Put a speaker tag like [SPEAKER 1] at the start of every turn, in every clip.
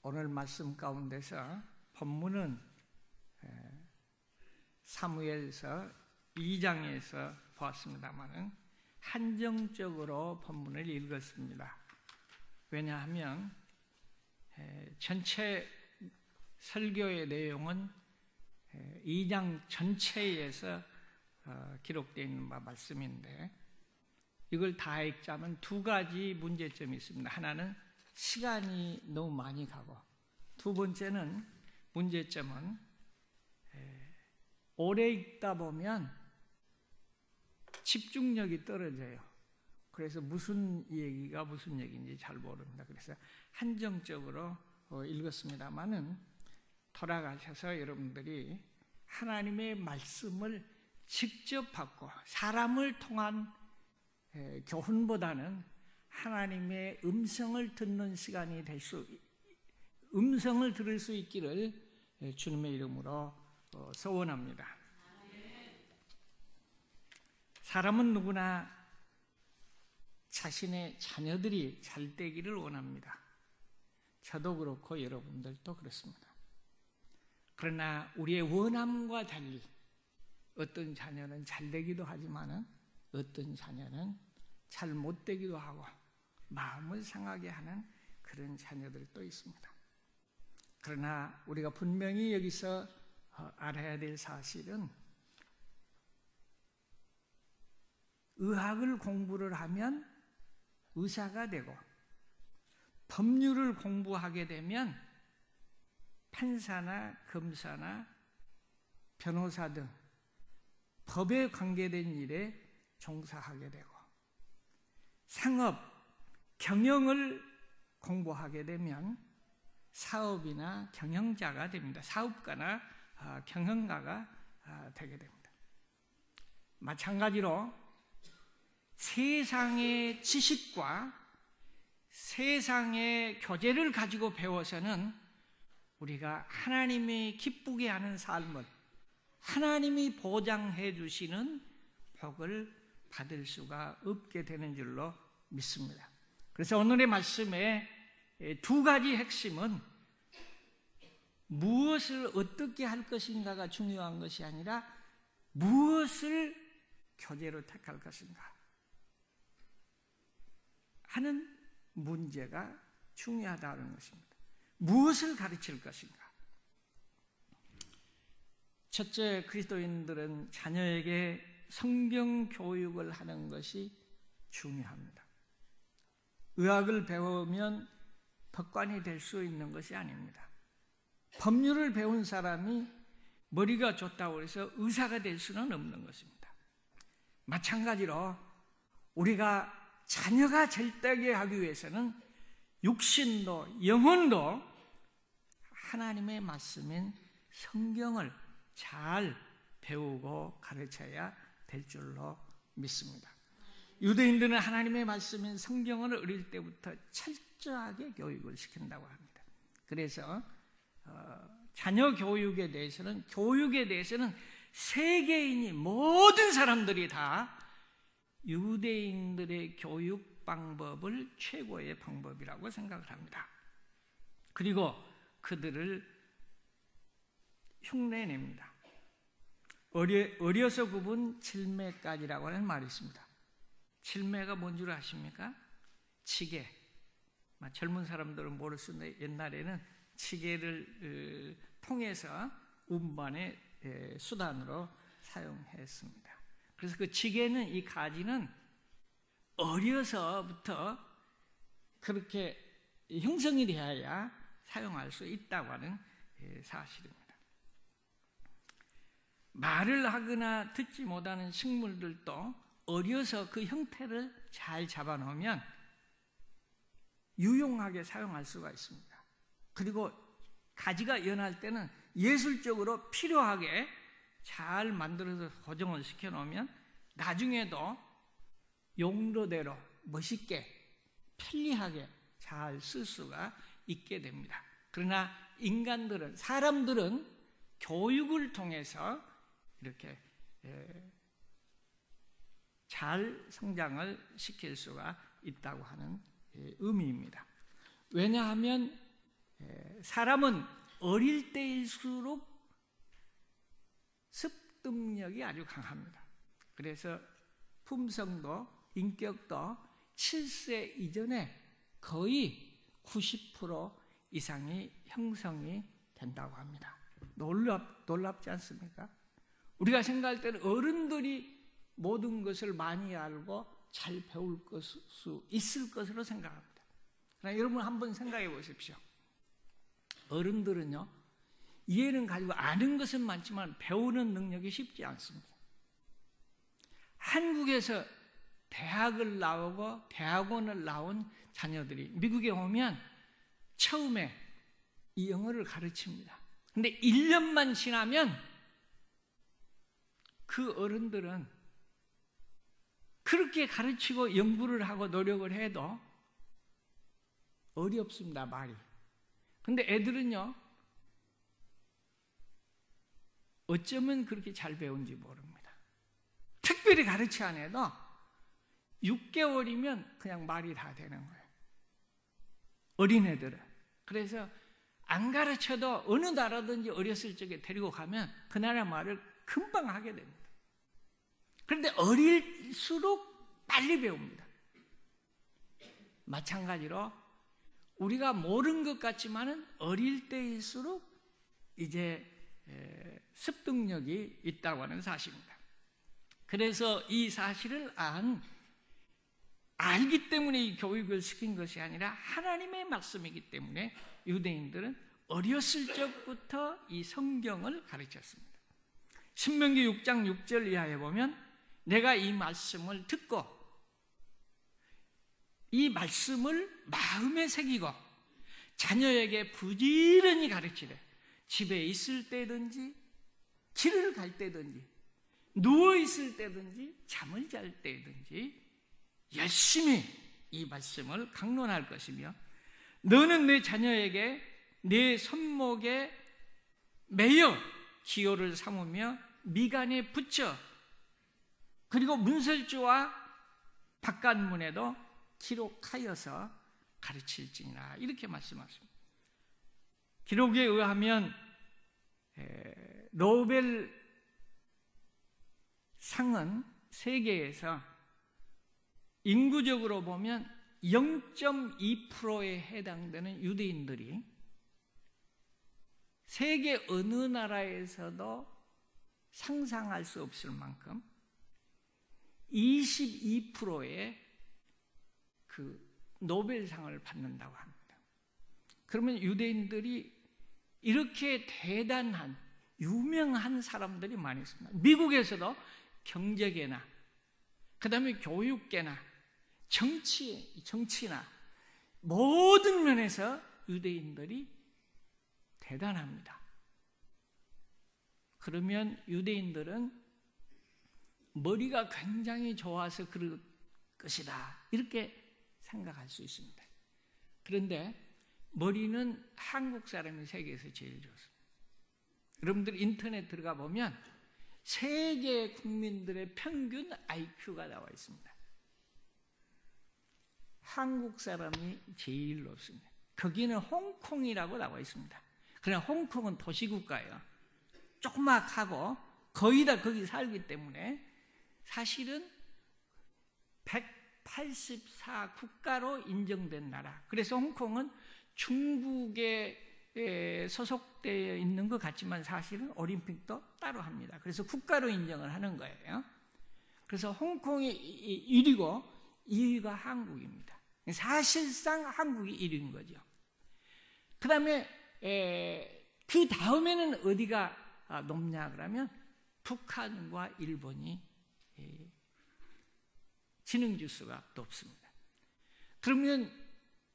[SPEAKER 1] 오늘 말씀 가운데서 본문은 사무엘서 2장에서 보았습니다만 한정적으로 본문을 읽었습니다. 왜냐하면 전체 설교의 내용은 2장 전체에서 기록되어 있는 바 말씀인데, 이걸 다 읽자면 두 가지 문제점이 있습니다. 하나는 시간이 너무 많이 가고, 두 번째는 문제점은 오래 읽다 보면 집중력이 떨어져요. 그래서 무슨 얘기가 무슨 얘기인지 잘 모릅니다. 그래서 한정적으로 읽었습니다만은 돌아가셔서 여러분들이 하나님의 말씀을 직접 받고 사람을 통한 교훈보다는 하나님의 음성을 듣는 시간이 음성을 들을 수 있기를 주님의 이름으로 소원합니다. 사람은 누구나 자신의 자녀들이 잘 되기를 원합니다. 저도 그렇고 여러분들도 그렇습니다. 그러나 우리의 원함과 달리 어떤 자녀는 잘 되기도 하지만 어떤 자녀는 잘 못 되기도 하고 마음을 상하게 하는 그런 자녀들도 있습니다. 그러나 우리가 분명히 여기서 알아야 될 사실은, 의학을 공부를 하면 의사가 되고 법률을 공부하게 되면 판사나 검사나 변호사 등 법에 관계된 일에 종사하게 되고, 상업, 경영을 공부하게 되면 사업이나 경영자가 됩니다. 사업가나 경영가가 되게 됩니다. 마찬가지로 세상의 지식과 세상의 교재를 가지고 배워서는 우리가 하나님이 기쁘게 하는 삶을, 하나님이 보장해 주시는 복을 받을 수가 없게 되는 줄로 믿습니다. 그래서 오늘의 말씀의 두 가지 핵심은 무엇을 어떻게 할 것인가가 중요한 것이 아니라 무엇을 교재로 택할 것인가 하는 문제가 중요하다는 것입니다. 무엇을 가르칠 것인가? 첫째, 그리스도인들은 자녀에게 성경 교육을 하는 것이 중요합니다. 의학을 배우면 법관이 될 수 있는 것이 아닙니다. 법률을 배운 사람이 머리가 좋다고 해서 의사가 될 수는 없는 것입니다. 마찬가지로 우리가 자녀가 잘되게 하기 위해서는 육신도 영혼도 하나님의 말씀인 성경을 잘 배우고 가르쳐야 될 줄로 믿습니다. 유대인들은 하나님의 말씀인 성경을 어릴 때부터 철저하게 교육을 시킨다고 합니다. 그래서 자녀 교육에 대해서는 세계인이 모든 사람들이 다 유대인들의 교육 방법을 최고의 방법이라고 생각을 합니다. 그리고 그들을 흉내냅니다. 어려서 굽은 칠매까지라고 하는 말이 있습니다. 칠매가 뭔 줄 아십니까? 치개. 젊은 사람들은 모를 수 있는데 옛날에는 치개를 통해서 운반의 수단으로 사용했습니다. 그래서 그 치개는, 이 가지는 어려서부터 그렇게 형성이 되어야 사용할 수 있다고 하는 사실입니다. 말을 하거나 듣지 못하는 식물들도 어려서 그 형태를 잘 잡아놓으면 유용하게 사용할 수가 있습니다. 그리고 가지가 연할 때는 예술적으로 필요하게 잘 만들어서 고정을 시켜놓으면 나중에도 용도대로 멋있게 편리하게 잘 쓸 수가 있게 됩니다. 그러나 사람들은 교육을 통해서 이렇게 잘 성장을 시킬 수가 있다고 하는 의미입니다. 왜냐하면 사람은 어릴 때일수록 습득력이 아주 강합니다. 그래서 품성도 인격도 7세 이전에 거의 90% 이상이 형성이 된다고 합니다. 놀랍지 않습니까? 우리가 생각할 때는 어른들이 모든 것을 많이 알고 잘 배울 수 있을 것으로 생각합니다. 그러나 여러분 한번 생각해 보십시오. 어른들은요, 이해는 가지고 아는 것은 많지만 배우는 능력이 쉽지 않습니다. 한국에서 대학을 나오고 대학원을 나온 자녀들이 미국에 오면 처음에 이 영어를 가르칩니다. 근데 1년만 지나면 그 어른들은 그렇게 가르치고 연구를 하고 노력을 해도 어렵습니다, 말이. 근데 애들은요, 어쩌면 그렇게 잘 배운지 모릅니다. 특별히 가르치 안 해도 6개월이면 그냥 말이 다 되는 거예요. 어린애들은. 그래서 안 가르쳐도 어느 나라든지 어렸을 적에 데리고 가면 그 나라 말을 금방 하게 됩니다. 그런데 어릴수록 빨리 배웁니다. 마찬가지로 우리가 모르는 것 같지만은 어릴 때일수록 이제 습득력이 있다고 하는 사실입니다. 그래서 이 사실을 알기 때문에 이 교육을 시킨 것이 아니라 하나님의 말씀이기 때문에 유대인들은 어렸을 적부터 이 성경을 가르쳤습니다. 신명기 6장 6절 이하에 보면 내가 이 말씀을 듣고 이 말씀을 마음에 새기고 자녀에게 부지런히 가르치되 집에 있을 때든지 길을 갈 때든지 누워 있을 때든지 잠을 잘 때든지 열심히 이 말씀을 강론할 것이며 너는 내 자녀에게 내 손목에 매여 기호를 삼으며 미간에 붙여 그리고 문설주와 바깥문에도 기록하여서 가르칠지니라 이렇게 말씀하십니다. 기록에 의하면 노벨 상은 세계에서 인구적으로 보면 0.2%에 해당되는 유대인들이 세계 어느 나라에서도 상상할 수 없을 만큼 22%의 그 노벨상을 받는다고 합니다. 그러면 유대인들이 이렇게 대단한 유명한 사람들이 많이 있습니다. 미국에서도 경제계나 그 다음에 교육계나 정치나 모든 면에서 유대인들이 대단합니다. 그러면 유대인들은 머리가 굉장히 좋아서 그럴 것이다 이렇게 생각할 수 있습니다. 그런데 머리는 한국 사람이 세계에서 제일 좋습니다. 여러분들 인터넷 들어가 보면 세계 국민들의 평균 IQ가 나와 있습니다. 한국 사람이 제일 높습니다. 거기는 홍콩이라고 나와 있습니다. 그러나 홍콩은 도시국가예요. 조그맣고 거의 다 거기 살기 때문에 사실은 184 국가로 인정된 나라. 그래서 홍콩은 중국에 소속되어 있는 것 같지만 사실은 올림픽도 따로 합니다. 그래서 국가로 인정을 하는 거예요. 그래서 홍콩이 1위고 2위가 한국입니다. 사실상 한국이 1위인 거죠. 그 다음에 그 다음에는 어디가 높냐 그러면 북한과 일본이 지능지수가 높습니다. 그러면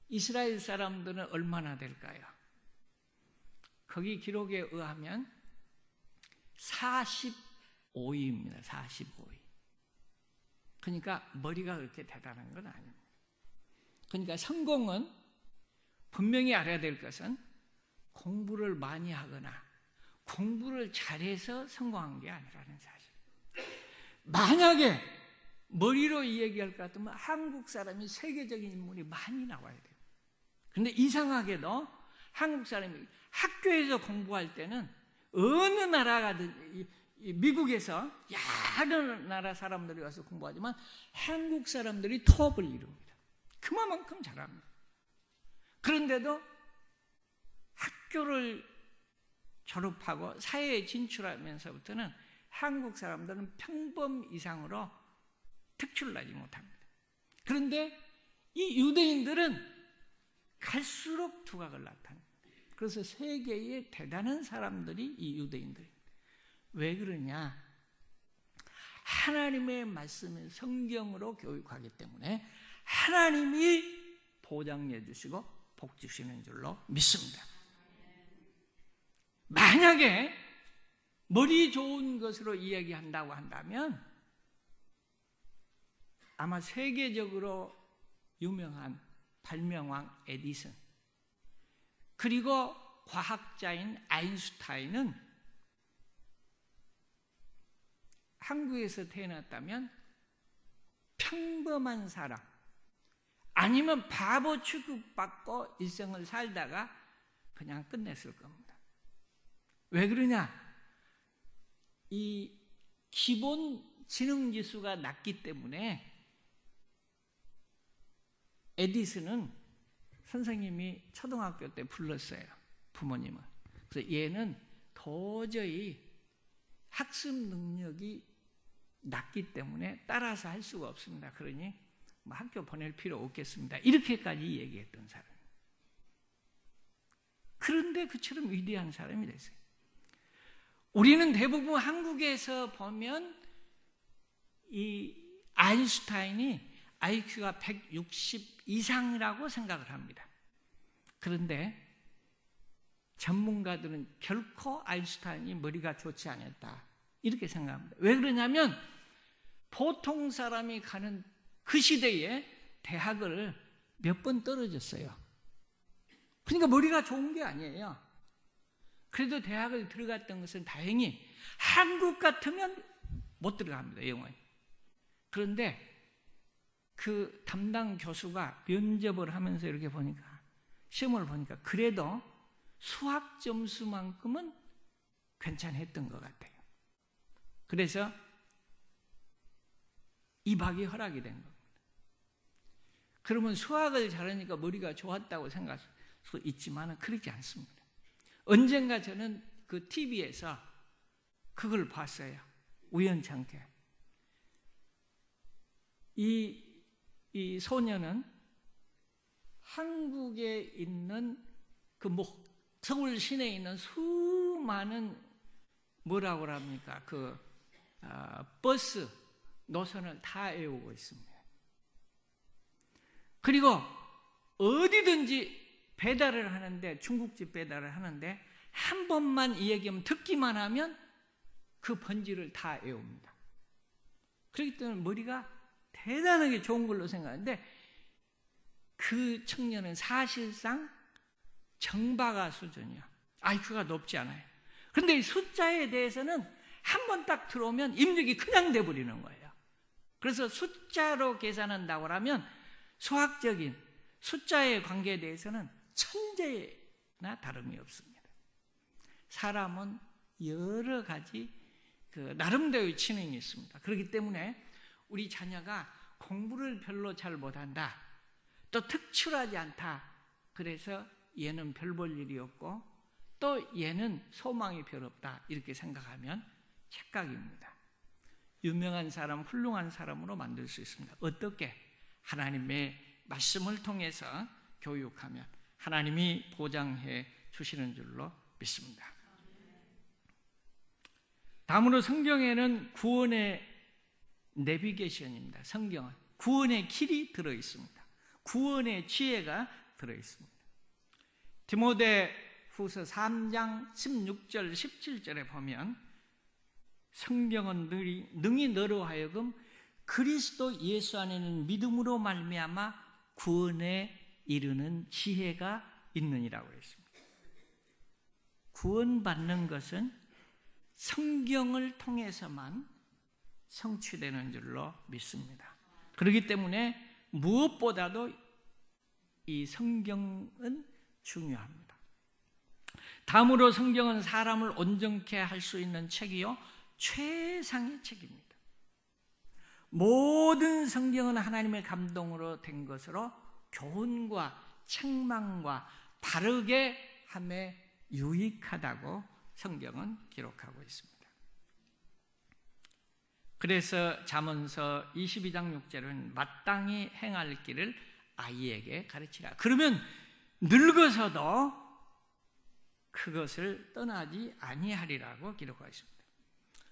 [SPEAKER 1] 이스라엘 사람들은 얼마나 될까요? 거기 기록에 의하면 45위입니다. 45위. 그러니까 머리가 그렇게 대단한 건 아닙니다. 그러니까 성공은 분명히 알아야 될 것은 공부를 많이 하거나 공부를 잘해서 성공한 게 아니라는 사실. 만약에 머리로 얘기할 것 같으면 한국 사람이 세계적인 인물이 많이 나와야 돼요. 그런데 이상하게도 한국 사람이 학교에서 공부할 때는 어느 나라 가든 미국에서 여러 나라 사람들이 와서 공부하지만 한국 사람들이 톱을 이룹니다. 그만큼 잘합니다. 그런데도 학교를 졸업하고 사회에 진출하면서부터는 한국 사람들은 평범 이상으로 특출나지 못합니다. 그런데 이 유대인들은 갈수록 두각을 나타냅니다. 그래서 세계의 대단한 사람들이 이 유대인들입니다. 왜 그러냐? 하나님의 말씀을 성경으로 교육하기 때문에 하나님이 보장해 주시고 복 주시는 줄로 믿습니다. 만약에 머리 좋은 것으로 이야기한다고 한다면 아마 세계적으로 유명한 발명왕 에디슨 그리고 과학자인 아인슈타인은 한국에서 태어났다면 평범한 사람 아니면 바보 취급받고 일생을 살다가 그냥 끝냈을 겁니다. 왜 그러냐? 이 기본 지능지수가 낮기 때문에 에디슨은 선생님이 초등학교 때 불렀어요. 부모님은. 그래서 얘는 도저히 학습 능력이 낮기 때문에 따라서 할 수가 없습니다. 그러니 뭐 학교 보낼 필요 없겠습니다. 이렇게까지 얘기했던 사람. 그런데 그처럼 위대한 사람이 됐어요. 우리는 대부분 한국에서 보면 이 아인슈타인이 IQ가 160 이상이라고 생각을 합니다. 그런데 전문가들은 결코 아인슈타인이 머리가 좋지 않았다 이렇게 생각합니다. 왜 그러냐면 보통 사람이 가는 그 시대에 대학을 몇 번 떨어졌어요. 그러니까 머리가 좋은 게 아니에요. 그래도 대학을 들어갔던 것은 다행히 한국 같으면 못 들어갑니다. 영어에. 그런데 그 담당 교수가 면접을 하면서 이렇게 보니까 시험을 보니까 그래도 수학 점수만큼은 괜찮았던 것 같아요. 그래서 입학이 허락이 된 겁니다. 그러면 수학을 잘하니까 머리가 좋았다고 생각할 수 있지만 그렇지 않습니다. 언젠가 저는 그 TV에서 그걸 봤어요. 우연찮게. 이 소녀는 한국에 있는 그 서울 시내에 있는 수많은 뭐라고 합니까? 버스 노선을 다 외우고 있습니다. 그리고 어디든지 배달을 하는데 중국집 배달을 하는데 한 번만 이 얘기하면 듣기만 하면 그 번지를 다 외웁니다. 그렇기 때문에 머리가 대단하게 좋은 걸로 생각하는데 그 청년은 사실상 정박아 수준이야. IQ가 높지 않아요. 그런데 이 숫자에 대해서는 한 번 딱 들어오면 입력이 그냥 돼버리는 거예요. 그래서 숫자로 계산한다고 하면 수학적인 숫자의 관계에 대해서는 천재나 다름이 없습니다. 사람은 여러 가지 나름대로의 지능이 있습니다. 그렇기 때문에 우리 자녀가 공부를 별로 잘 못한다, 또 특출하지 않다, 그래서 얘는 별 볼 일이 없고 또 얘는 소망이 별 없다 이렇게 생각하면 착각입니다. 유명한 사람, 훌륭한 사람으로 만들 수 있습니다. 어떻게? 하나님의 말씀을 통해서 교육하면 하나님이 보장해 주시는 줄로 믿습니다. 다음으로 성경에는 구원의 내비게이션입니다. 성경은 구원의 길이 들어있습니다. 구원의 지혜가 들어있습니다. 디모데후서 3장 16절 17절에 보면 성경은 능히 너로 하여금 그리스도 예수 안에는 믿음으로 말미암아 구원에 이르는 지혜가 있느니라고 했습니다. 구원받는 것은 성경을 통해서만 성취되는 줄로 믿습니다. 그렇기 때문에 무엇보다도 이 성경은 중요합니다. 다음으로 성경은 사람을 온전케 할 수 있는 책이요, 최상의 책입니다. 모든 성경은 하나님의 감동으로 된 것으로 교훈과 책망과 바르게 함에 유익하다고 성경은 기록하고 있습니다. 그래서 잠언서 22장 6절은 마땅히 행할 길을 아이에게 가르치라. 그러면 늙어서도 그것을 떠나지 아니하리라고 기록하고 있습니다.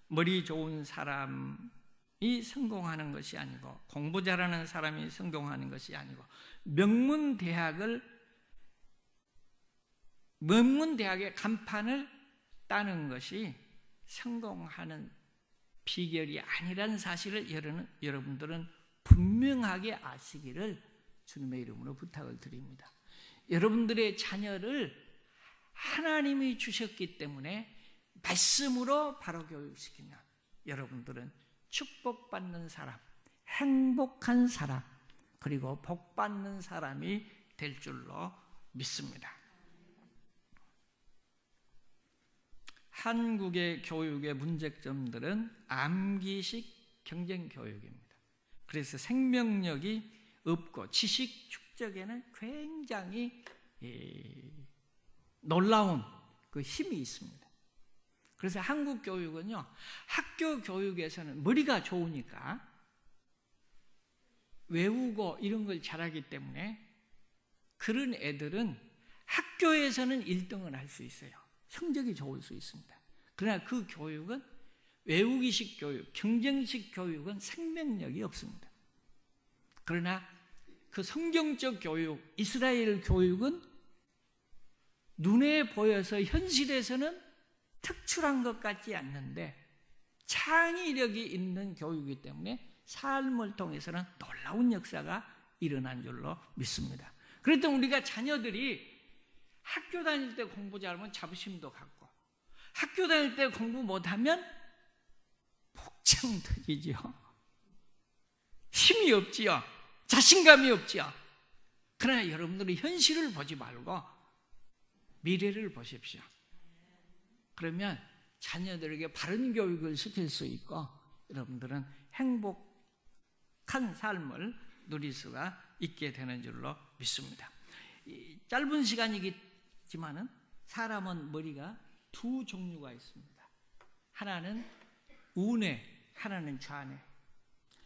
[SPEAKER 1] 머리 좋은 사람이 성공하는 것이 아니고, 공부 잘하는 사람이 성공하는 것이 아니고, 명문대학의 간판을 따는 것이 성공하는 비결이 아니라는 사실을 여러분들은 분명하게 아시기를 주님의 이름으로 부탁을 드립니다. 여러분들의 자녀를 하나님이 주셨기 때문에 말씀으로 바로 교육시키면 여러분들은 축복받는 사람, 행복한 사람, 그리고 복받는 사람이 될 줄로 믿습니다. 한국의 교육의 문제점들은 암기식 경쟁 교육입니다. 그래서 생명력이 없고 지식 축적에는 굉장히 놀라운 그 힘이 있습니다. 그래서 한국 교육은요, 학교 교육에서는 머리가 좋으니까 외우고 이런 걸 잘하기 때문에 그런 애들은 학교에서는 1등을 할 수 있어요. 성적이 좋을 수 있습니다. 그러나 그 교육은 외우기식 교육, 경쟁식 교육은 생명력이 없습니다. 그러나 그 성경적 교육, 이스라엘 교육은 눈에 보여서 현실에서는 특출한 것 같지 않는데 창의력이 있는 교육이기 때문에 삶을 통해서는 놀라운 역사가 일어난 줄로 믿습니다. 그랬더니 우리가 자녀들이 학교 다닐 때 공부 잘하면 자부심도 갖고, 학교 다닐 때 공부 못하면 폭증 터지죠. 힘이 없지요. 자신감이 없지요. 그러나 여러분들은 현실을 보지 말고 미래를 보십시오. 그러면 자녀들에게 바른 교육을 시킬 수 있고 여러분들은 행복한 삶을 누릴 수가 있게 되는 줄로 믿습니다. 짧은 시간이지만은 사람은 머리가 두 종류가 있습니다. 하나는 우뇌, 하나는 좌뇌.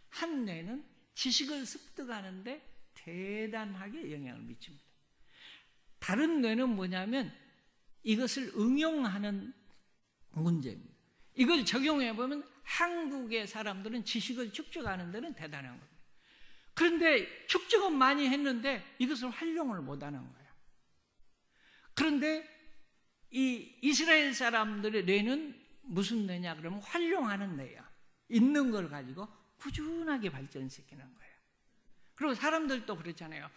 [SPEAKER 1] 한 뇌는 지식을 습득하는데 대단하게 영향을 미칩니다. 다른 뇌는 뭐냐면 이것을 응용하는 문제입니다. 이걸 적용해 보면 한국의 사람들은 지식을 축적하는 데는 대단한 겁니다. 그런데 축적은 많이 했는데 이것을 활용을 못하는 거예요. 그런데 이 이스라엘 사람들의 뇌는 무슨 뇌냐 그러면 활용하는 뇌야. 있는 걸 가지고 꾸준하게 발전시키는 거예요. 그리고 사람들도 그렇잖아요.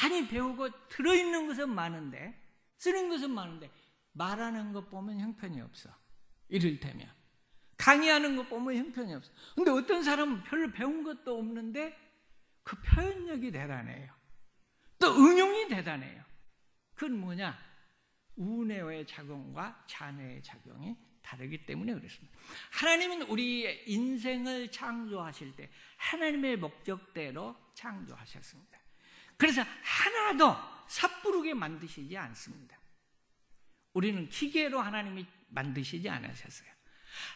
[SPEAKER 1] 많이 배우고 들어있는 것은 많은데, 쓰는 것은 많은데 말하는 것 보면 형편이 없어. 이를테면 강의하는 것 보면 형편이 없어. 근데 어떤 사람은 별로 배운 것도 없는데 그 표현력이 대단해요. 또 응용이 대단해요. 그건 뭐냐? 우뇌의 작용과 좌뇌의 작용이 다르기 때문에 그렇습니다. 하나님은 우리의 인생을 창조하실 때 하나님의 목적대로 창조하셨습니다. 그래서 하나도 섣부르게 만드시지 않습니다. 우리는 기계로 하나님이 만드시지 않으셨어요.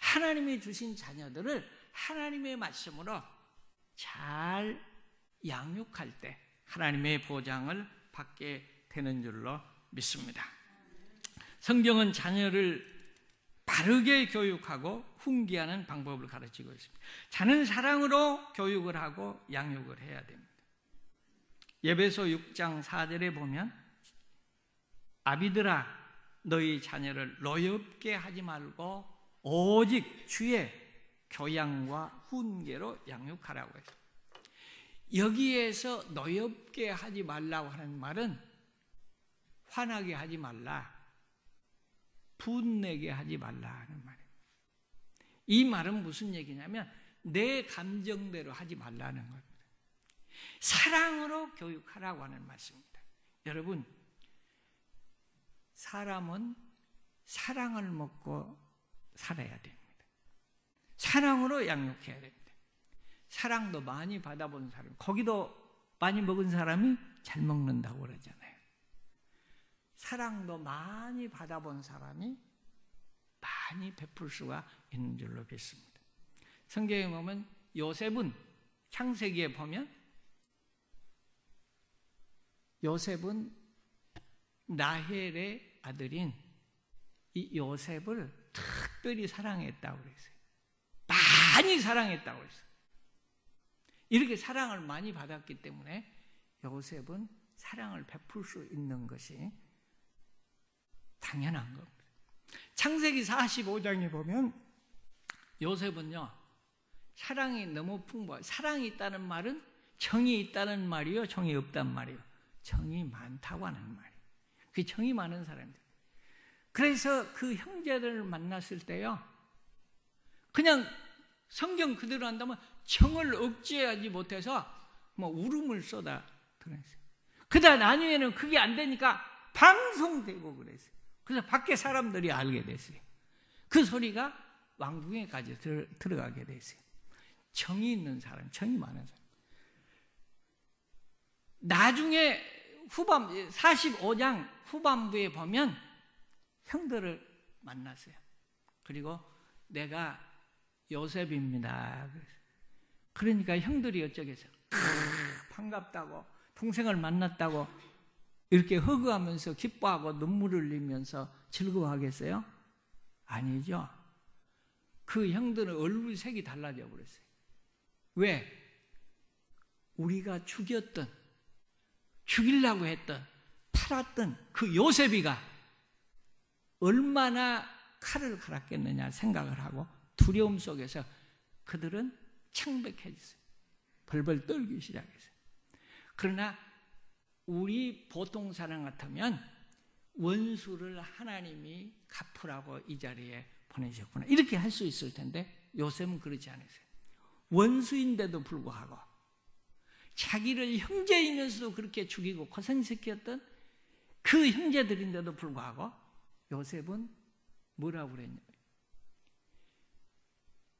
[SPEAKER 1] 하나님이 주신 자녀들을 하나님의 말씀으로 잘 양육할 때 하나님의 보장을 받게 되는 줄로 믿습니다. 성경은 자녀를 바르게 교육하고 훈계하는 방법을 가르치고 있습니다. 자는 사랑으로 교육을 하고 양육을 해야 됩니다. 에베소 6장 4절에 보면 아비들아 너희 자녀를 노엽게 하지 말고 오직 주의 교양과 훈계로 양육하라고 했습니다. 여기에서 노엽게 하지 말라고 하는 말은 화나게 하지 말라, 분내게 하지 말라 하는 말이에요. 이 말은 무슨 얘기냐면 내 감정대로 하지 말라는 겁니다. 사랑으로 교육하라고 하는 말씀입니다. 여러분, 사람은 사랑을 먹고 살아야 됩니다. 사랑으로 양육해야 됩니다. 사랑도 많이 받아본 사람, 고기도 많이 먹은 사람이 잘 먹는다고 그러잖아요. 사랑도 많이 받아본 사람이 많이 베풀 수가 있는 줄로 믿습니다. 성경에 보면 요셉은, 창세기에 보면 요셉은 라헬의 아들인 이 요셉을 특별히 사랑했다고 그랬어요. 많이 사랑했다고 그랬어요. 이렇게 사랑을 많이 받았기 때문에 요셉은 사랑을 베풀 수 있는 것이 당연한 겁니다. 창세기 45장에 보면 요셉은요, 사랑이 너무 풍부해요. 사랑이 있다는 말은 정이 있다는 말이요, 정이 없단 말이요. 정이 많다고 하는 말이에요. 그 정이 많은 사람들. 그래서 그 형제들을 만났을 때요, 그냥 성경 그대로 한다면 정을 억제하지 못해서 뭐 울음을 쏟아 드렸어요. 그러다 나중에는 그게 안 되니까 방송되고 그랬어요. 그래서 밖에 사람들이 알게 됐어요. 그 소리가 왕궁에까지 들어가게 됐어요. 정이 있는 사람, 정이 많은 사람. 나중에 45장 후반부에 보면 형들을 만났어요. 그리고 내가 요셉입니다. 그러니까 형들이 어쩌겠어요? 반갑다고, 동생을 만났다고 이렇게 허그하면서 기뻐하고 눈물을 흘리면서 즐거워하겠어요? 아니죠. 그 형들은 얼굴 색이 달라져 버렸어요. 왜? 우리가 죽이려고 했던, 팔았던 그 요셉이가 얼마나 칼을 갈았겠느냐 생각을 하고 두려움 속에서 그들은 창백해졌어요. 벌벌 떨기 시작했어요. 그러나 우리 보통 사람 같으면 원수를 하나님이 갚으라고 이 자리에 보내셨구나, 이렇게 할 수 있을 텐데 요셉은 그러지 않았어요. 원수인데도 불구하고 자기를 형제이면서도 그렇게 죽이고 고생시켰던 그 형제들인데도 불구하고 요셉은 뭐라고 그랬냐,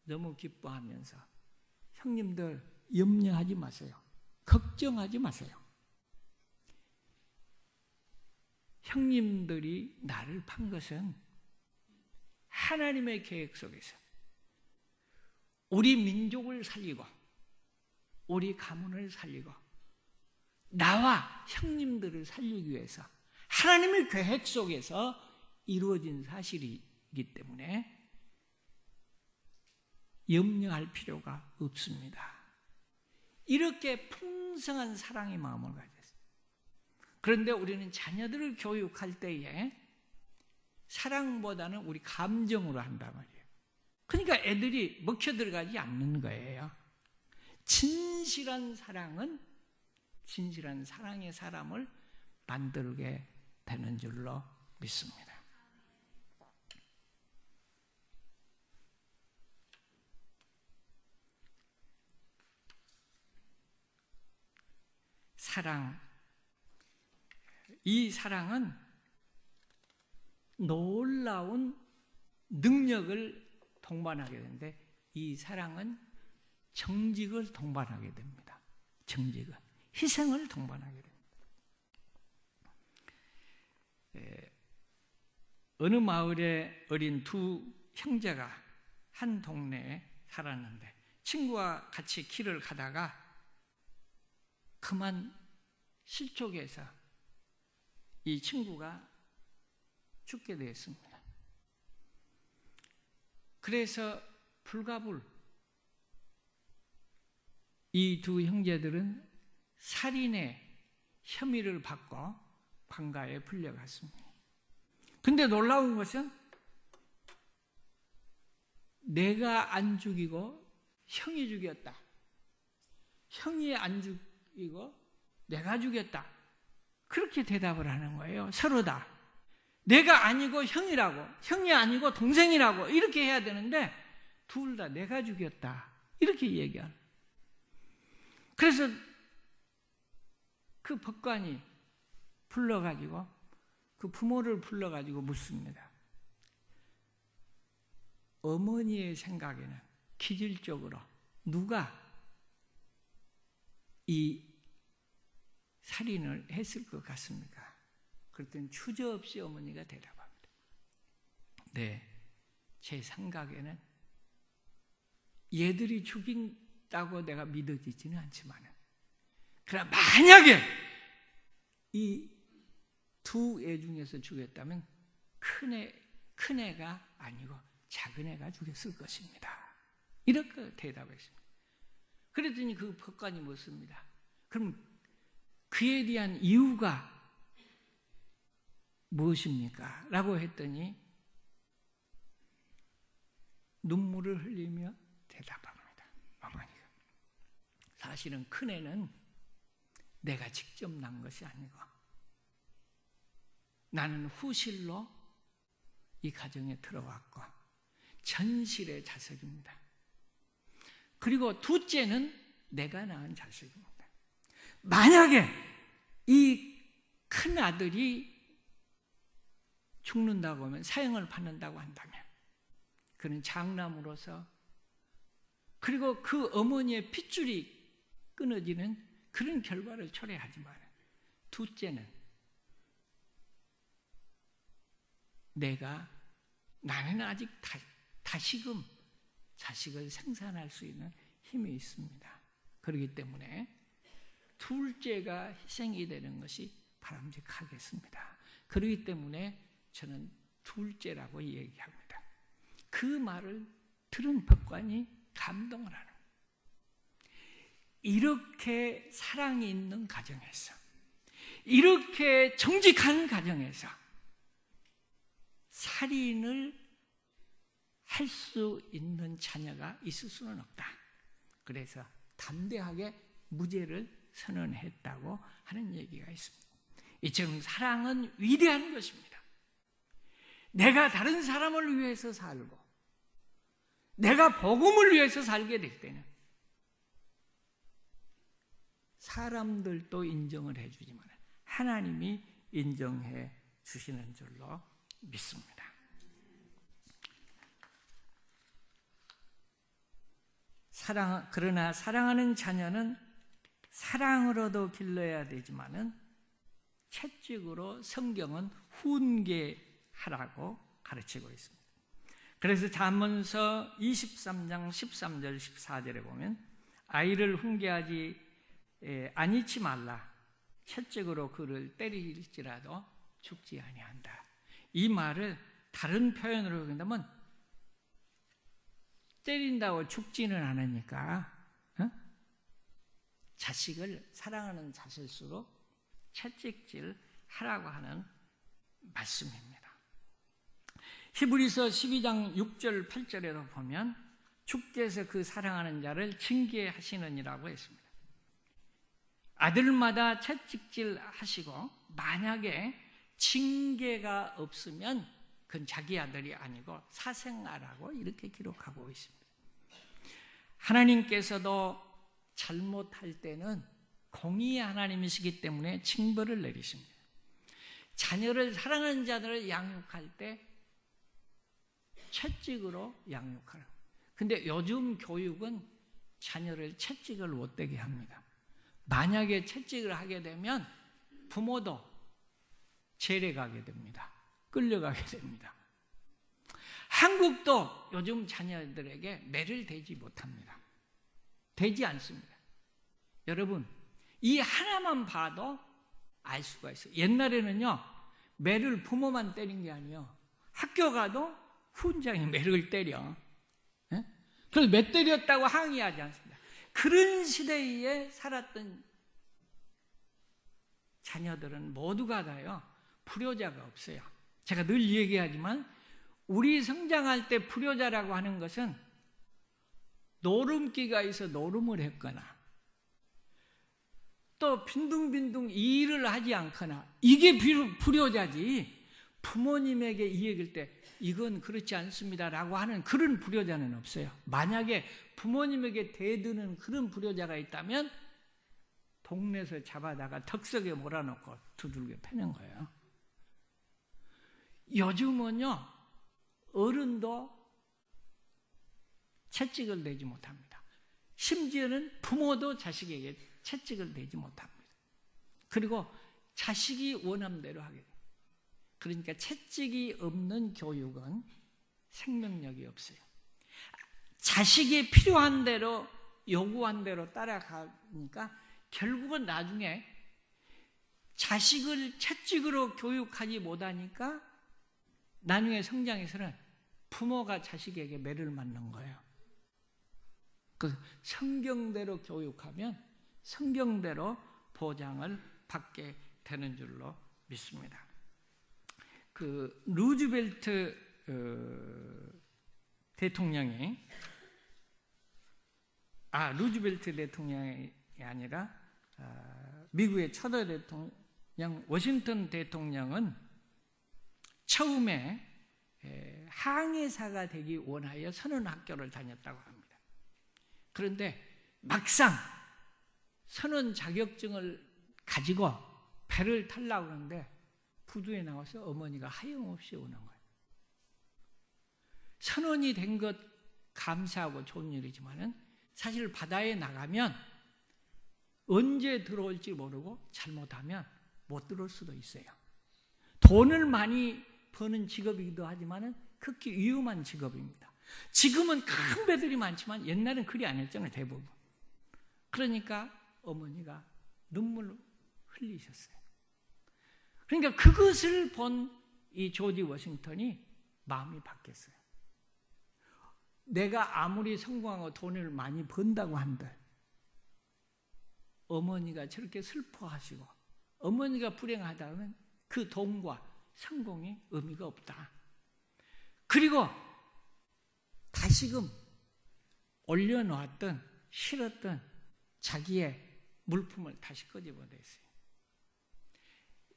[SPEAKER 1] 너무 기뻐하면서 형님들 염려하지 마세요. 걱정하지 마세요. 형님들이 나를 판 것은 하나님의 계획 속에서 우리 민족을 살리고 우리 가문을 살리고 나와 형님들을 살리기 위해서 하나님의 계획 속에서 이루어진 사실이기 때문에 염려할 필요가 없습니다. 이렇게 풍성한 사랑의 마음을 가졌어요. 그런데 우리는 자녀들을 교육할 때에 사랑보다는 우리 감정으로 한단 말이에요. 그러니까 애들이 먹혀 들어가지 않는 거예요. 진실한 사랑은 진실한 사랑의 사람을 만들게 되는 줄로 믿습니다. 사랑, 이 사랑은 놀라운 능력을 동반하게 되는데 이 사랑은 정직을 동반하게 됩니다. 정직은 희생을 동반하게 됩니다. 어느 마을에 어린 두 형제가 한 동네에 살았는데 친구와 같이 길을 가다가 그만 실족해서 이 친구가 죽게 되었습니다. 그래서 불가불 이 두 형제들은 살인의 혐의를 받고 관가에 불려갔습니다. 근데 놀라운 것은 내가 안 죽이고 형이 죽였다. 형이 안 죽이고 내가 죽였다. 그렇게 대답을 하는 거예요. 서로 다. 내가 아니고 형이라고, 형이 아니고 동생이라고 이렇게 해야 되는데 둘 다 내가 죽였다. 이렇게 얘기하는. 그래서 그 법관이 불러가지고 그 부모를 불러가지고 묻습니다. 어머니의 생각에는 기질적으로 누가 이 살인을 했을 것 같습니까? 그랬더니 주저없이 어머니가 대답합니다. 네, 제 생각에는 얘들이 죽인다고 내가 믿어지지는 않지만, 그러나 만약에 이 두 애 중에서 죽였다면 큰 애가 아니고 작은 애가 죽였을 것입니다. 이렇게 대답했습니다. 그랬더니 그 법관이 묻습니다. 그럼 그에 대한 이유가 무엇입니까? 라고 했더니 눈물을 흘리며 대답합니다. 어머니가 사실은 큰애는 내가 직접 낳은 것이 아니고 나는 후실로 이 가정에 들어왔고 전실의 자식입니다. 그리고 둘째는 내가 낳은 자식입니다. 만약에 이 큰 아들이 죽는다고 하면, 사형을 받는다고 한다면, 그는 장남으로서, 그리고 그 어머니의 핏줄이 끊어지는 그런 결과를 초래하지만, 둘째는 나는 아직 다시금 자식을 생산할 수 있는 힘이 있습니다. 그렇기 때문에 둘째가 희생이 되는 것이 바람직하겠습니다. 그렇기 때문에 저는 둘째라고 얘기합니다. 그 말을 들은 법관이 감동을 하는 거예요. 이렇게 사랑이 있는 가정에서, 이렇게 정직한 가정에서 살인을 할 수 있는 자녀가 있을 수는 없다. 그래서 담대하게 무죄를 선언했다고 하는 얘기가 있습니다. 이처럼 사랑은 위대한 것입니다. 내가 다른 사람을 위해서 살고 내가 복음을 위해서 살게 될 때는 사람들도 인정을 해주지만 하나님이 인정해 주시는 줄로 믿습니다. 그러나 사랑하는 자녀는 사랑으로도 길러야 되지만은 채찍으로 성경은 훈계하라고 가르치고 있습니다. 그래서 잠언서 23장 13절 14절에 보면 아이를 훈계하지 아니치 말라. 채찍으로 그를 때릴지라도 죽지 아니한다. 이 말을 다른 표현으로 한다면 때린다고 죽지는 않으니까 자식을 사랑하는 자실수록 채찍질 하라고 하는 말씀입니다. 히브리서 12장 6절 8절에도 보면 주께서 그 사랑하는 자를 징계하시느니라고 했습니다. 아들마다 채찍질 하시고 만약에 징계가 없으면 그건 자기 아들이 아니고 사생아라고 이렇게 기록하고 있습니다. 하나님께서도 잘못할 때는 공의의 하나님이시기 때문에 징벌을 내리십니다. 자녀를 사랑하는 자들을 양육할 때 채찍으로 양육하라. 근데 요즘 교육은 자녀를 채찍을 못되게 합니다. 만약에 채찍을 하게 되면 부모도 제례 가게 됩니다. 끌려가게 됩니다. 한국도 요즘 자녀들에게 매를 대지 못합니다. 되지 않습니다. 여러분, 이 하나만 봐도 알 수가 있어요. 옛날에는요, 매를 부모만 때린 게 아니에요. 학교 가도 훈장이 매를 때려. 그래서 매 때렸다고 항의하지 않습니다. 그런 시대에 살았던 자녀들은 모두가 다요, 불효자가 없어요. 제가 늘 얘기하지만 우리 성장할 때 불효자라고 하는 것은 노름기가 있어 노름을 했거나 또 빈둥빈둥 일을 하지 않거나 이게 불효자지, 부모님에게 이 얘기할 때 이건 그렇지 않습니다라고 하는 그런 불효자는 없어요. 만약에 부모님에게 대드는 그런 불효자가 있다면 동네에서 잡아다가 턱석에 몰아넣고 두들겨 패는 거예요. 요즘은요, 어른도 채찍을 내지 못합니다. 심지어는 부모도 자식에게 채찍을 내지 못합니다. 그리고 자식이 원함대로 하게 돼요. 그러니까 채찍이 없는 교육은 생명력이 없어요. 자식이 필요한 대로 요구한 대로 따라가니까 결국은 나중에 자식을 채찍으로 교육하지 못하니까 나중에 성장해서는 부모가 자식에게 매를 맞는 거예요. 그 성경대로 교육하면 성경대로 보장을 받게 되는 줄로 믿습니다. 그 루즈벨트 대통령이 루즈벨트 대통령이 아니라 미국의 초대 대통령 워싱턴 대통령은 처음에 항해사가 되기 원하여 선원학교를 다녔다고 합니다. 그런데 막상 선원 자격증을 가지고 배를 타려고 하는데 부두에 나와서 어머니가 하염없이 우는 거예요. 선원이 된 것 감사하고 좋은 일이지만은 사실 바다에 나가면 언제 들어올지 모르고 잘못하면 못 들어올 수도 있어요. 돈을 많이 버는 직업이기도 하지만은 극히 위험한 직업입니다. 지금은 큰 배들이 많지만 옛날엔 그리 아니었잖아요, 대부분. 그러니까 어머니가 눈물을 흘리셨어요. 그러니까 그것을 본 이 조지 워싱턴이 마음이 바뀌었어요. 내가 아무리 성공하고 돈을 많이 번다고 한들 어머니가 저렇게 슬퍼하시고 어머니가 불행하다면 그 돈과 성공이 의미가 없다. 그리고 다시금 올려놓았던 실었던 자기의 물품을 다시 끄집어냈어요.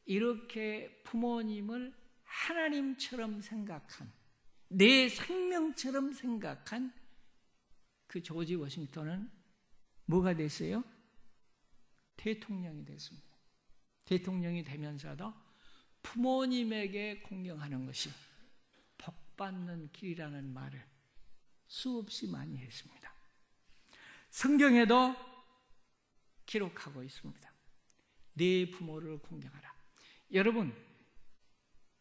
[SPEAKER 1] 이렇게 부모님을 하나님처럼 생각한, 내 생명처럼 생각한 그 조지 워싱턴은 뭐가 됐어요? 대통령이 됐습니다. 대통령이 되면서도 부모님에게 공경하는 것이 복받는 길이라는 말을 수없이 많이 했습니다. 성경에도 기록하고 있습니다. 네 부모를 공경하라. 여러분,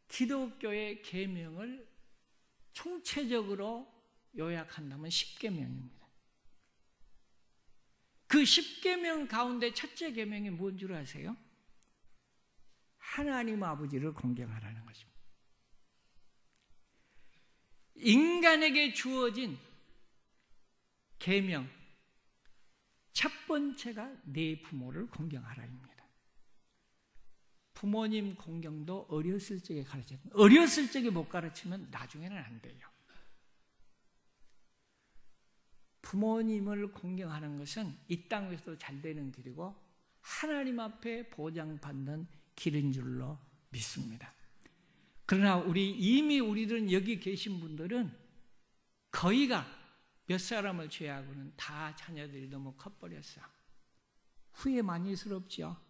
[SPEAKER 1] 기독교의 계명을 총체적으로 요약한다면 10계명입니다. 그 10계명 가운데 첫째 계명이 뭔 줄 아세요? 하나님 아버지를 공경하라는 것입니다. 인간에게 주어진 계명 첫 번째가 네 부모를 공경하라입니다. 부모님 공경도 어렸을 적에 가르쳐요. 어렸을 적에 못 가르치면 나중에는 안 돼요. 부모님을 공경하는 것은 이 땅에서도 잘 되는 길이고 하나님 앞에 보장받는 길인 줄로 믿습니다. 그러나 이미 우리들은 여기 계신 분들은 거의가 몇 사람을 제외하고는 다 자녀들이 너무 커버렸어. 후회 많이 스럽죠.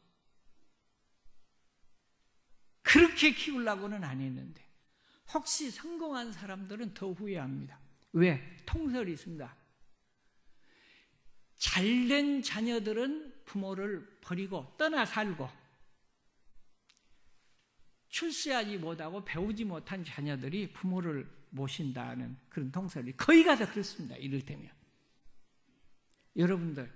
[SPEAKER 1] 그렇게 키우려고는 안 했는데 혹시 성공한 사람들은 더 후회합니다. 왜? 통설이 있습니다. 잘된 자녀들은 부모를 버리고 떠나 살고 출세하지 못하고 배우지 못한 자녀들이 부모를 모신다는 그런 통설이 거의가 다 그렇습니다. 이를테면 여러분들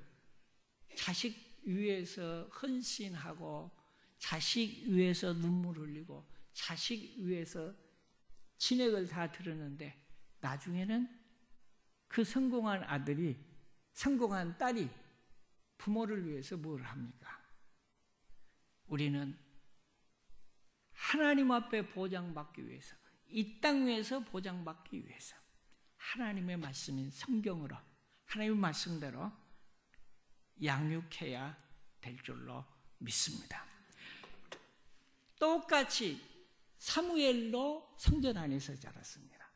[SPEAKER 1] 자식 위해서 헌신하고 자식 위해서 눈물 흘리고 자식 위해서 진액을 다 들었는데 나중에는 그 성공한 아들이 성공한 딸이 부모를 위해서 뭘 합니까? 우리는 하나님 앞에 보장받기 위해서 이 땅 위에서 보장받기 위해서 하나님의 말씀인 성경으로 하나님의 말씀대로 양육해야 될 줄로 믿습니다. 똑같이 사무엘도 성전 안에서 자랐습니다.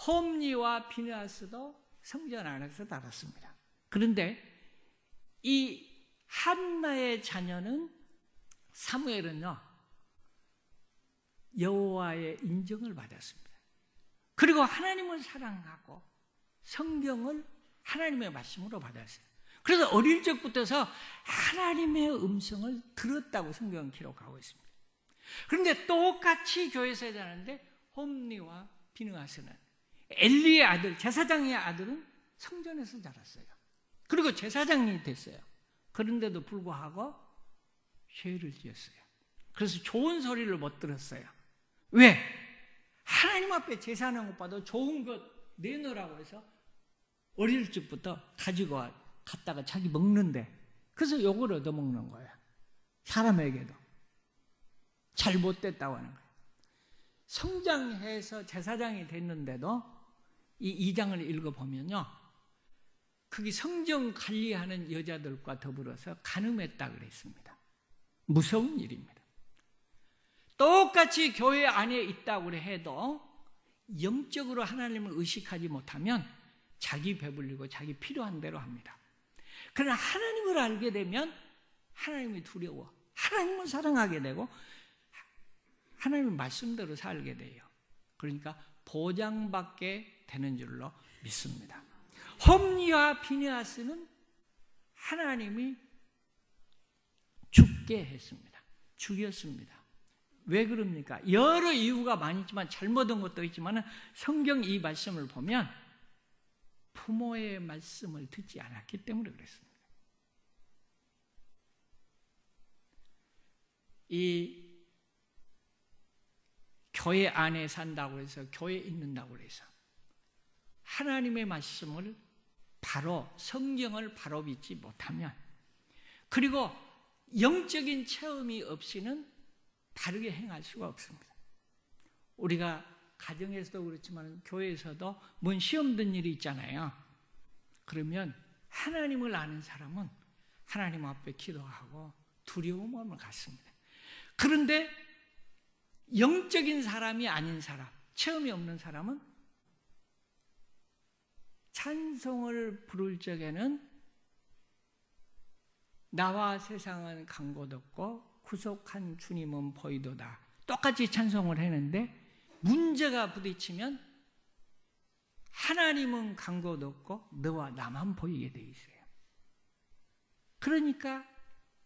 [SPEAKER 1] 홈리와 비느하스도 성전 안에서 자랐습니다. 그런데 이 한나의 자녀는 사무엘은요 여호와의 인정을 받았습니다. 그리고 하나님을 사랑하고 성경을 하나님의 말씀으로 받았어요. 그래서 어릴 적부터서 하나님의 음성을 들었다고 성경은 기록하고 있습니다. 그런데 똑같이 교회에서 자라는데 홈리와 비느하스는 엘리의 아들, 제사장의 아들은 성전에서 자랐어요. 그리고 제사장이 됐어요. 그런데도 불구하고 죄를 지었어요. 그래서 좋은 소리를 못 들었어요. 왜? 하나님 앞에 제사하는 것보다 좋은 것 내놓으라고 해서 어릴 적부터 가지고 갔다가 자기 먹는데, 그래서 욕을 얻어먹는 거예요. 사람에게도. 잘못됐다고 하는 거예요. 성장해서 제사장이 됐는데도 이 2장을 읽어보면요, 거기 성전 관리하는 여자들과 더불어서 간음했다 그랬습니다. 무서운 일입니다. 똑같이 교회 안에 있다고 해도 영적으로 하나님을 의식하지 못하면 자기 배불리고 자기 필요한 대로 합니다. 그러나 하나님을 알게 되면 하나님이 두려워, 하나님을 사랑하게 되고 하나님의 말씀대로 살게 돼요. 그러니까 보장받게 되는 줄로 믿습니다. 홈리와 비느하스는 하나님이 죽게 했습니다. 죽였습니다. 왜 그럽니까? 여러 이유가 많지만 잘못한 것도 있지만 성경 이 말씀을 보면 부모의 말씀을 듣지 않았기 때문에 그랬습니다. 이 교회 안에 산다고 해서 교회에 있는다고 해서 하나님의 말씀을 바로, 성경을 바로 믿지 못하면, 그리고 영적인 체험이 없이는 바르게 행할 수가 없습니다. 우리가 가정에서도 그렇지만 교회에서도 뭔 시험 든 일이 있잖아요. 그러면 하나님을 아는 사람은 하나님 앞에 기도하고 두려움을 갖습니다. 그런데 영적인 사람이 아닌 사람, 체험이 없는 사람은 찬송을 부를 적에는 나와 세상은 간 곳 없고 구속한 주님은 보이도다. 똑같이 찬송을 했는데 문제가 부딪히면 하나님은 간 곳 없고 너와 나만 보이게 돼 있어요. 그러니까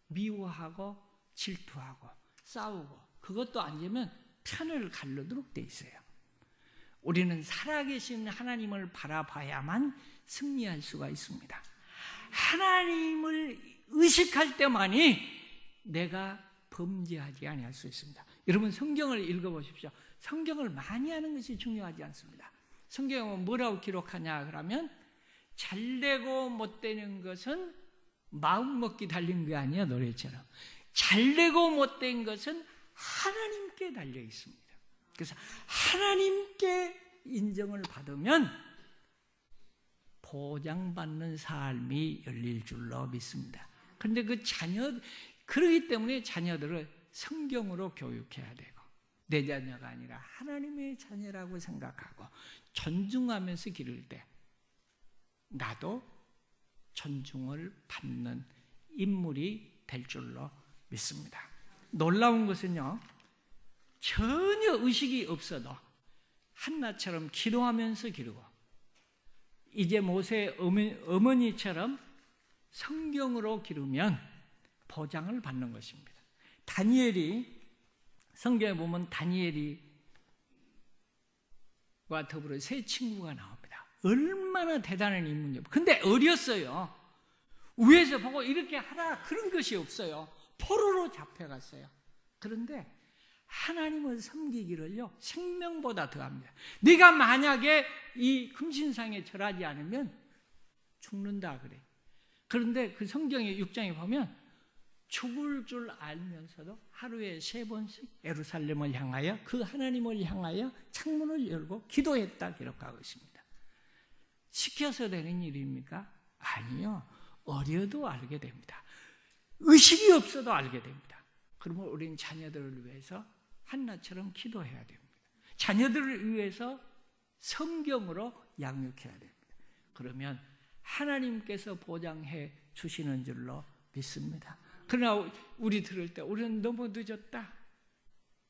[SPEAKER 1] 미워하고 질투하고 싸우고, 그것도 안 되면 편을 가르도록 돼 있어요. 우리는 살아계신 하나님을 바라봐야만 승리할 수가 있습니다. 하나님을 의식할 때만이 내가 범죄하지 아니할 수 있습니다. 여러분 성경을 읽어보십시오. 성경을 많이 하는 것이 중요하지 않습니다. 성경은 뭐라고 기록하냐 그러면 잘되고 못되는 것은 마음먹기 달린 게 아니야. 노래처럼 잘되고 못된 것은 하나님께 달려 있습니다. 그래서 하나님께 인정을 받으면 보장받는 삶이 열릴 줄로 믿습니다. 그런데 그러기 때문에 자녀들을 성경으로 교육해야 되고, 내 자녀가 아니라 하나님의 자녀라고 생각하고 존중하면서 기를 때 나도 존중을 받는 인물이 될 줄로 믿습니다. 놀라운 것은요, 전혀 의식이 없어도 한나처럼 기도하면서 기르고, 이제 모세의 어머니처럼 성경으로 기르면 보장을 받는 것입니다. 다니엘이, 성경에 보면 다니엘이와 더불어 세 친구가 나옵니다. 얼마나 대단한 인물이에요. 근데 어렸어요. 위에서 보고 이렇게 하라 그런 것이 없어요. 포로로 잡혀갔어요. 그런데 하나님을 섬기기를요 생명보다 더합니다. 네가 만약에 이 금신상에 절하지 않으면 죽는다 그래. 그런데 그 성경의 6장에 보면 죽을 줄 알면서도 하루에 3번씩 예루살렘을 향하여, 그 하나님을 향하여 창문을 열고 기도했다 기록하고 있습니다. 시켜서 되는 일입니까? 아니요. 어려도 알게 됩니다. 의식이 없어도 알게 됩니다. 그러면 우리는 자녀들을 위해서 한나처럼 기도해야 됩니다. 자녀들을 위해서 성경으로 양육해야 됩니다. 그러면 하나님께서 보장해 주시는 줄로 믿습니다. 그러나 우리 들을 때 우리는 너무 늦었다,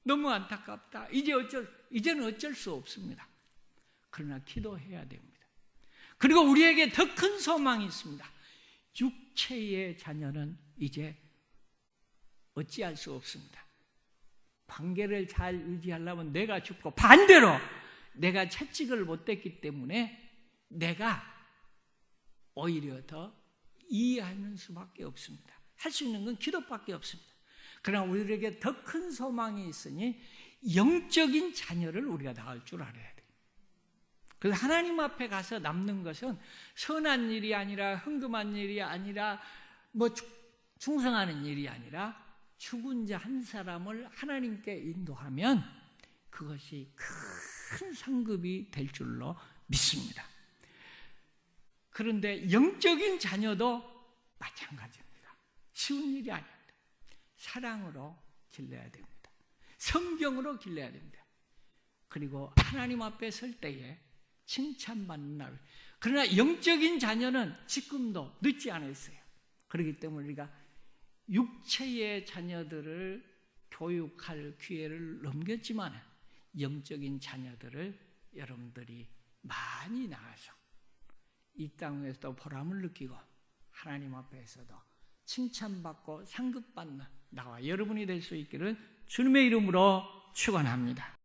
[SPEAKER 1] 너무 안타깝다, 이제는 어쩔 수 없습니다. 그러나 기도해야 됩니다. 그리고 우리에게 더 큰 소망이 있습니다. 육체의 자녀는 이제 어찌할 수 없습니다. 관계를 잘 유지하려면 내가 죽고, 반대로 내가 채찍을 못 댔기 때문에 내가 오히려 더 이해하는 수밖에 없습니다. 할 수 있는 건 기도밖에 없습니다. 그러나 우리에게 더 큰 소망이 있으니 영적인 자녀를 우리가 낳을 줄 알아야 돼요. 그래서 하나님 앞에 가서 남는 것은 선한 일이 아니라, 흥금한 일이 아니라, 충성하는 일이 아니라, 죽은 자 한 사람을 하나님께 인도하면 그것이 큰 상급이 될 줄로 믿습니다. 그런데 영적인 자녀도 마찬가지입니다. 쉬운 일이 아닙니다. 사랑으로 길러야 됩니다. 성경으로 길러야 됩니다. 그리고 하나님 앞에 설 때에 칭찬받는 날. 그러나 영적인 자녀는 지금도 늦지 않았어요. 그렇기 때문에 우리가 육체의 자녀들을 교육할 기회를 넘겼지만 영적인 자녀들을 여러분들이 많이 낳아서 이 땅에서도 보람을 느끼고 하나님 앞에서도 칭찬받고 상급받는 나와 여러분이 될 수 있기를 주님의 이름으로 축원합니다.